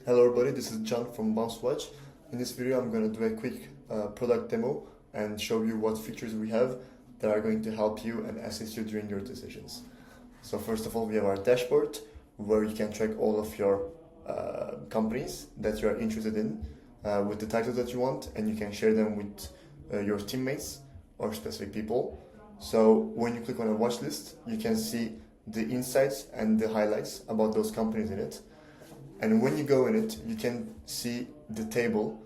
Hello everybody, this is John from Bounce Watch. In this video I'm going to do a quick product demo and show you what features we have that are going to help you and assist you during your decisions. So first of all, we have our dashboard where you can track all of your companies that you are interested in with the titles that you want, and you can share them with your teammates or specific people. So when you click on a watch list, you can see the insights and the highlights about those companies in it. And when you go in it, you can see the table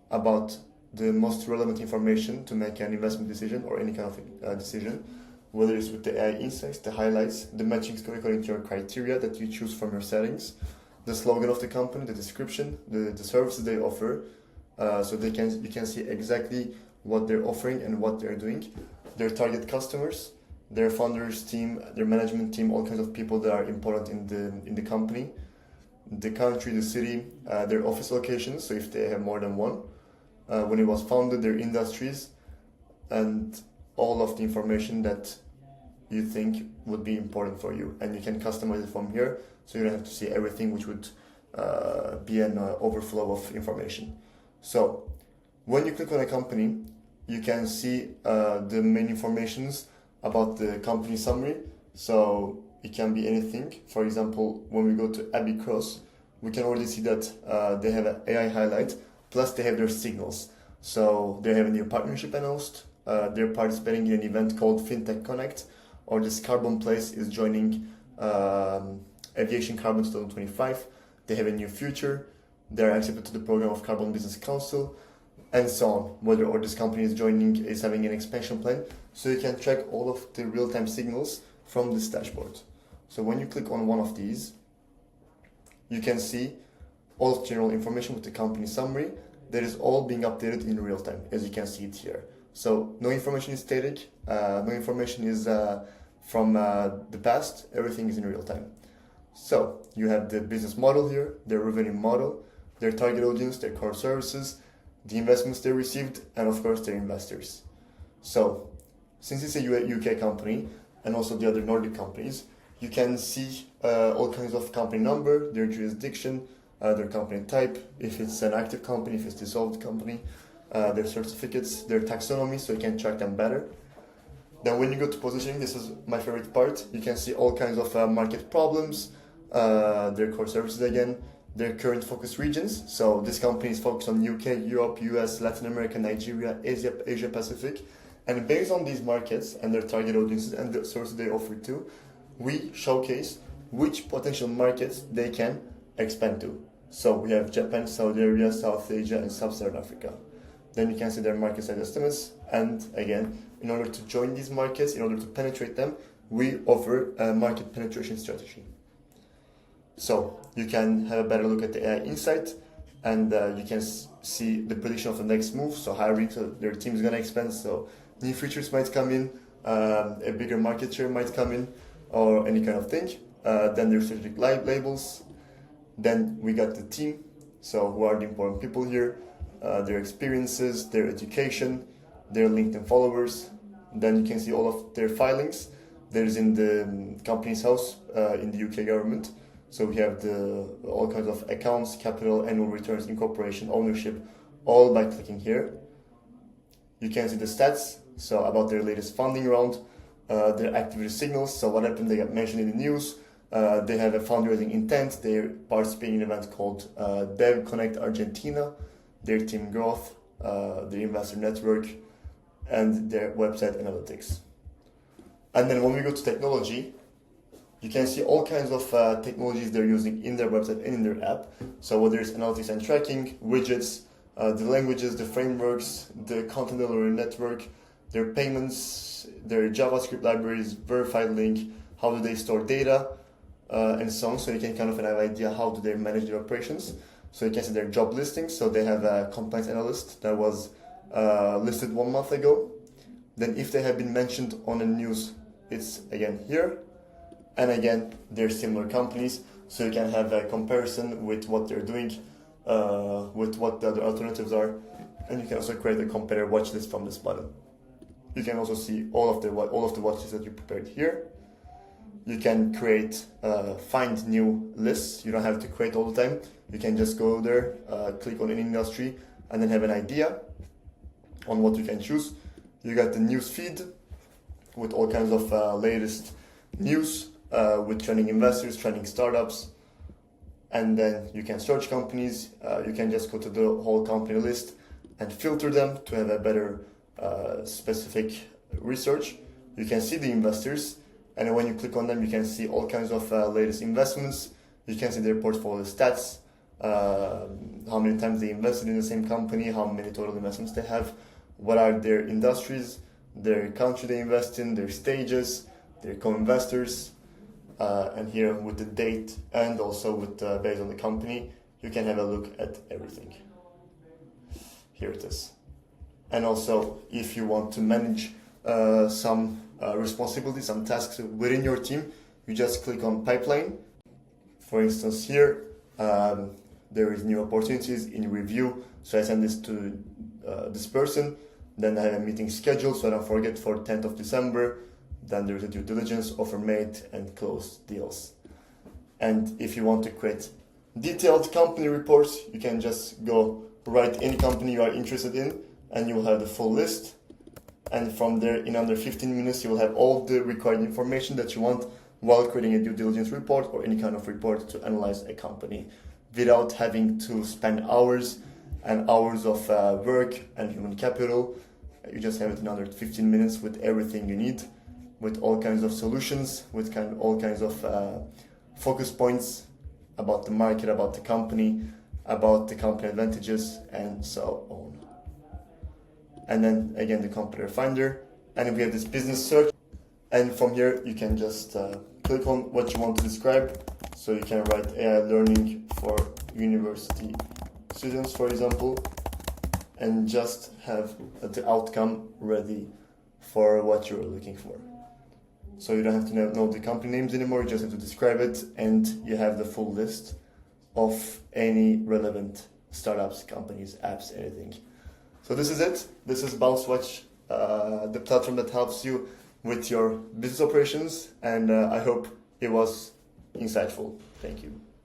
about the most relevant information to make an investment decision or any kind of decision, whether it's with the AI insights, the highlights, the matching score according to your criteria that you choose from your settings, the slogan of the company, the description, the services they offer, so you can see exactly what they're offering and what they're doing, their target customers, their founders team, their management team, all kinds of people that are important in the company, the country, the city, their office locations, so if they have more than one, when it was founded, their industries, and all of the information that you think would be important for you. And you can customize it from here, so you don't have to see everything, which would be an overflow of information. So when you click on a company, you can see the main informations about the company summary. So it can be anything. For example, when we go to Abbey Cross, we can already see that they have an AI highlight, plus they have their signals. So they have a new partnership announced, they're participating in an event called FinTech Connect, or this Carbon Place is joining Aviation Carbon 2025. They have a new future, they're accepted to the program of Carbon Business Council, and so on. Whether or this company is having an expansion plan. So you can track all of the real-time signals from this dashboard. So when you click on one of these, you can see all of general information with the company summary that is all being updated in real time, as you can see it here. So no information is static, no information is from the past, everything is in real time. So you have the business model here, their revenue model, their target audience, their core services, the investments they received, and of course their investors. So since it's a UK company, and also the other Nordic companies, you can see all kinds of company number, their jurisdiction, their company type, if it's an active company, if it's dissolved company, their certificates, their taxonomy, so you can track them better. Then when you go to positioning, this is my favorite part, you can see all kinds of market problems, their core services again, their current focus regions. So this company is focused on UK, Europe, US, Latin America, Nigeria, Asia Pacific. And based on these markets and their target audiences and the sources they offer to, we showcase which potential markets they can expand to. So we have Japan, Saudi Arabia, South Asia, and Sub-Saharan Africa. Then you can see their market size estimates. And again, in order to join these markets, in order to penetrate them, we offer a market penetration strategy. So you can have a better look at the AI insight, and you can see the prediction of the next move. So hiring, so their team is going to expand. So new features might come in, a bigger market share might come in, or any kind of thing. Then there's strategic labels. Then we got the team. So who are the important people here? Their experiences, their education, their LinkedIn followers. Then you can see all of their filings. There's in the company's house in the UK government. So we have all kinds of accounts, capital, annual returns, incorporation, ownership, all by clicking here. You can see the stats, so about their latest funding round, their activity signals, so what happened, they got mentioned in the news, they have a fundraising intent, they're participating in an event called Dev Connect Argentina, their team growth, their investor network, and their website analytics. And then when we go to technology, you can see all kinds of technologies they're using in their website and in their app. So whether it's analytics and tracking, widgets, the languages, the frameworks, the content delivery network, their payments, their JavaScript libraries, verified link, how do they store data, and so on. So you can kind of have an idea how do they manage their operations. So you can see their job listings. So they have a compliance analyst that was listed 1 month ago. Then if they have been mentioned on the news, it's again here. And again, they're similar companies, so you can have a comparison with what they're doing, with what the other alternatives are, and you can also create a compare watch list from this button. You can also see all of the watch lists that you prepared here. you can find new lists. You don't have to create all the time. You can just go there, click on any industry, and then have an idea on what you can choose. You got the news feed with all kinds of latest news with trending investors, trending startups. And then you can search companies. You can just go to the whole company list and filter them to have a better specific research. You can see the investors, and when you click on them, you can see all kinds of latest investments. You can see their portfolio stats, how many times they invested in the same company, how many total investments they have, what are their industries, their country they invest in, their stages, their co-investors, and here with the date and also with based on the company, you can have a look at everything. Here it is. And also, if you want to manage some responsibilities, some tasks within your team, you just click on pipeline. For instance, here there is new opportunities in review, so I send this to this person. Then I have a meeting scheduled, so I don't forget, for 10th of December. Then there's a due diligence, offer made, and closed deals. And if you want to create detailed company reports, you can just go write any company you are interested in, and you will have the full list. And from there, in under 15 minutes, you will have all the required information that you want while creating a due diligence report or any kind of report to analyze a company without having to spend hours and hours of work and human capital. You just have it in under 15 minutes with everything you need, with all kinds of solutions, with all kinds of focus points about the market, about the company advantages, and so on. And then again, the competitor finder, and we have this business search. And from here, you can just click on what you want to describe. So you can write AI learning for university students, for example, and just have the outcome ready for what you're looking for. So you don't have to know the company names anymore, you just have to describe it, and you have the full list of any relevant startups, companies, apps, anything. So this is it. This is BounceWatch, the platform that helps you with your business operations, and I hope it was insightful. Thank you.